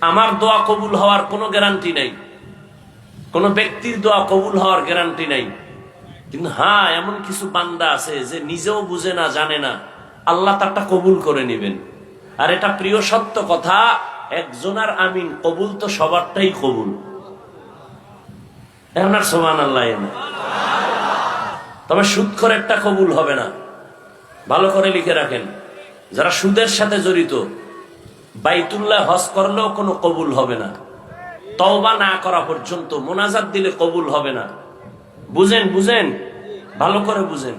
আমার দোয়া কবুল হওয়ার কোনো গ্যারান্টি নাই, কোন ব্যক্তির দোয়া কবুল হওয়ার গ্যারান্টি নাই। কিন্তু হ্যাঁ, এমন কিছু বান্দা আছে যে নিজেও বুঝে না, জানে না, আল্লাহ তারটা কবুল করে নেবেন। আর এটা প্রিয় সত্য কথা, একজনের আমিন কবুল তো সবারটাই কবুল। আপনার সুবহানাল্লাহ। তবে সুদখোরেরটা কবুল হবে না। ভালো করে লিখে রাখেন, যারা সুদের সাথে জড়িত বাইতুল্লাহ হজ করলেও কোনো কবুল হবে না, তওবা না করা পর্যন্ত, মোনাজাত দিলে কবুল হবে না। বুঝেন বুঝেন, ভালো করে বুঝেন।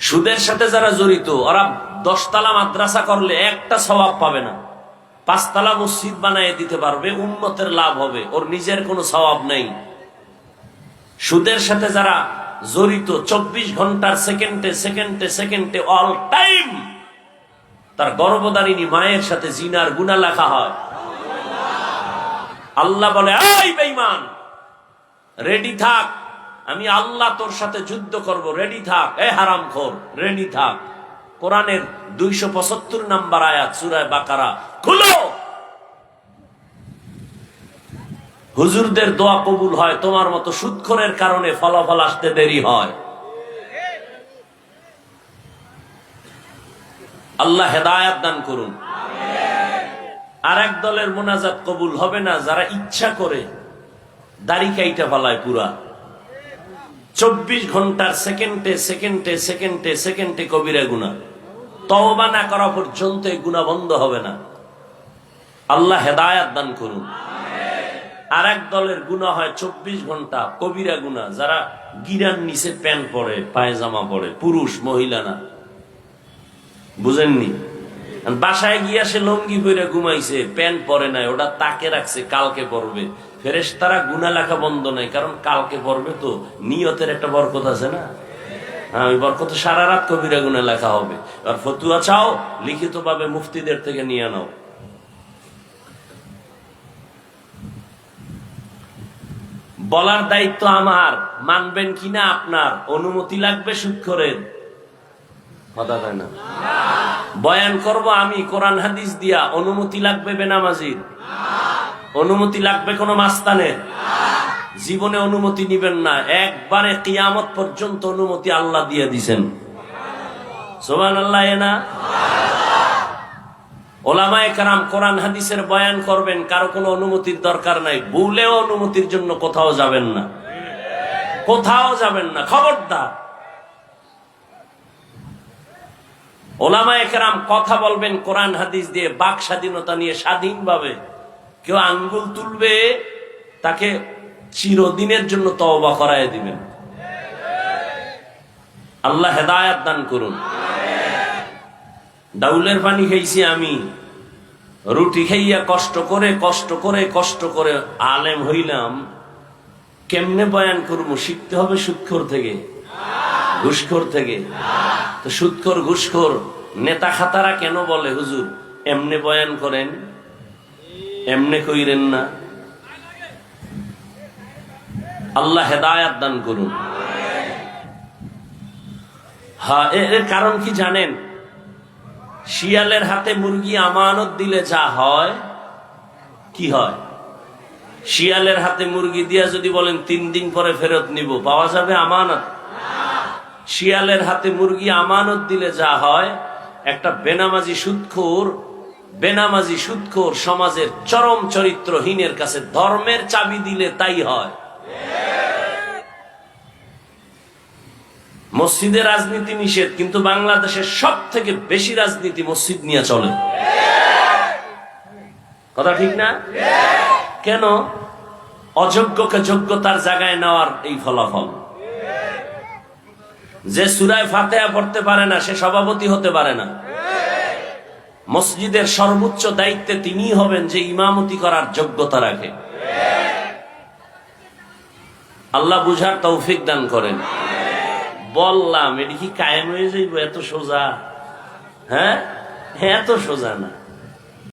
সুদের সাথে যারা জড়িত ওরা 10 তলা মাদ্রাসা করলে একটা সওয়াব পাবে না, 5 তলা মসজিদ বানিয়ে দিতে পারবে, উম্মতের লাভ হবে, ওর নিজের কোনো সওয়াব নেই। সুদের সাথে যারা জড়িত 24 ঘন্টার সেকেন্ডে সেকেন্ডে সেকেন্ডে অল টাইম তার গর্ভধারিণী মায়ের সাথে জিনার গুনাহ লেখা হয়। আল্লাহ বলে, এই বেঈমান রেডি থাক, আমি আল্লাহ তোর সাথে যুদ্ধ করব, রেডি থাক। এ হারামখোর রেডি থাক। কোরআনের 275 নম্বর আয়াত সূরা বাকারা খুলো। হুজুরদের দোয়া কবুল হয়, তোমার মতো সুদখোরের কারণে ফলাফল আসতে দেরি হয়। আল্লাহ হেদায়েত দান করুন। আর এক দলের মোনাজাত কবুল হবে না যারা ইচ্ছা করে দাড়ি কাইটা ফেলায় পুরা 24 ঘন্টার সেকেন্ডে সেকেন্ডে সেকেন্ডে সেকেন্ডে কবিরা গুনাহ, তওবা না করা পর্যন্ত এই গুনাহ বন্ধ হবে না। আল্লাহ হেদায়েত দান করুন। আর এক দলের গুনাহ হয় 24 ঘন্টা কবিরা গুনাহ, যারা গিরার নিচে প্যান্ট পরে, পায়জামা পরে, পুরুষ মহিলা না। বুঝেননি? বাসায় গিয়া সে লঙ্গি পরে ঘুমাইছে, প্যান্ট পরে নাই, ওটা তাকে রাখছে, কালকে পরবে। ফেরেশতারা গুনাহ লেখা বন্ধ নাই, কারণ কালকে পরবে তো, নিয়তের একটা বরকত আছে না। হ্যাঁ, ওই বরকত সারা রাত কবিরা গুনাহ লেখা হবে। আর ফতুয়া চাও, লিখিত ভাবে মুফতিদের থেকে নিয়ে নাও। বলার দায়িত্ব আমার, মানবেন কিনা আপনার। অনুমতি লাগবে সুদখোরের, কথা হয় না। বয়ান করব আমি কোরআন হাদিস দিয়া, অনুমতি লাগবে বেনামাজির, অনুমতি লাগবে কোন মাস্তানের। জীবনে অনুমতি নিবেন না, একবারে কিয়ামত পর্যন্ত অনুমতি আল্লাহ দিয়ে দিছেন। সুবহানাল্লাহ। না ওলামায়ে কেরাম কোরআন হাদিসের বয়ান করবেন, কারো কোনো অনুমতির দরকার নাই। ভুলেও অনুমতির জন্য কোথাও যাবেন না, কোথাও যাবেন না, খবরদার। ওলামায়ে কেরাম কথা বলবেন কোরআন হাদিস দিয়ে, বাক স্বাধীনতা নিয়ে স্বাধীনভাবে। কেউ আঙ্গুল তুলবে, তাকে চিরদিনের জন্য তওবা করায় দিবেন। আল্লাহ হেদায়েত দান করুন। ডাউলের পানি খাইছি আমি, রুটি খাইয়া কষ্ট করে কষ্ট করে কষ্ট করে আলেম হইলাম। কেমনে বয়ান করবো? শিখতে হবে সুদখোর থেকে, ঘুষখোর থেকে। তো সুদখোর ঘুষখোর নেতা খাতারা কেন বলে, হুজুর এমনে বয়ান করেন, এমনে কইরেন না। আল্লাহ হেদায়েত দান করুন। হ্যাঁ, এর কারণ কি জানেন? শিয়ালের হাতে মুরগি আমানত দিলে যা হয়, কি হয়? শিয়ালের হাতে মুরগি দিয়া যদি বলেন 3 দিন পরে ফেরত নিব, পাওয়া যাবে আমানত? শিয়ালের হাতে মুরগি আমানত দিলে যা হয়, একটা বেনামাজি সুদখোর সমাজের চরম চরিত্রহীনের কাছে ধর্মের চাবি দিলে তাই হয়। মসজিদে রাজনীতি নিষেধ, কিন্তু বাংলাদেশের সব থেকে বেশি রাজনীতি মসজিদ নিয়ে চলে। কথা ঠিক না? কেন? অযোগ্যকে যোগ্যতার জায়গায় নেওয়ার এই ফলাফল। যে সূরা ফাতিহা পড়তে পারে না, সে সভাপতি হতে পারে না। মসজিদের সর্বোচ্চ দায়িত্বে তিনিই হবেন যে ইমামতি করার যোগ্যতা রাখে। আল্লাহ বুঝার তৌফিক দান করেন। বললাম, এটা কি কায়েম হয়ে যাইব? এত সোজা? হ্যাঁ, এত সোজা না।